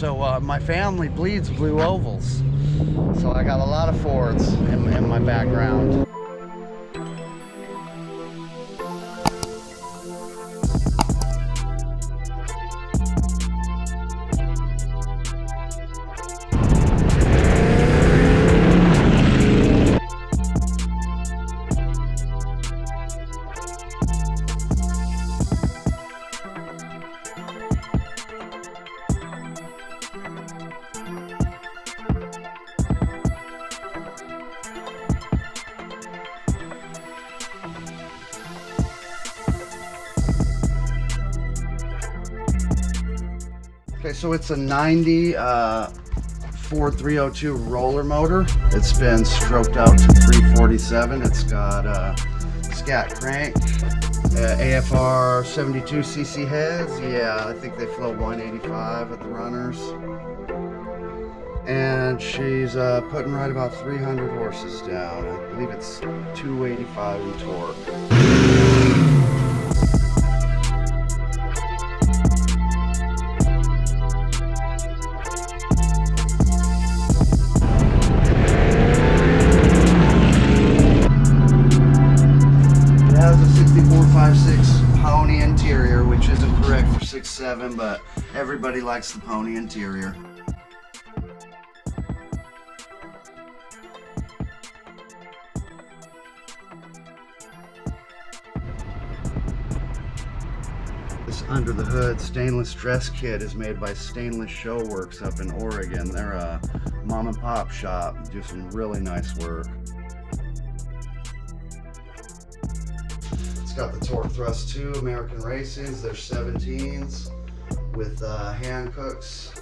So my family bleeds blue ovals. So I got a lot of Fords in my background. Okay, so it's a 90 Ford 302 roller motor. It's been stroked out to 347. It's got a scat crank, AFR 72cc heads. Yeah, I think they flow 185 at the runners. And she's putting right about 300 horses down. I believe it's 285 in torque. Pony interior, which isn't correct for 6.7, but everybody likes the pony interior. This under the hood stainless dress kit is made by Stainless Show Works up in Oregon. They're a mom and pop shop, do some really nice work. It's got the torque thrust too, American Racings. They're 17s with hand cooks.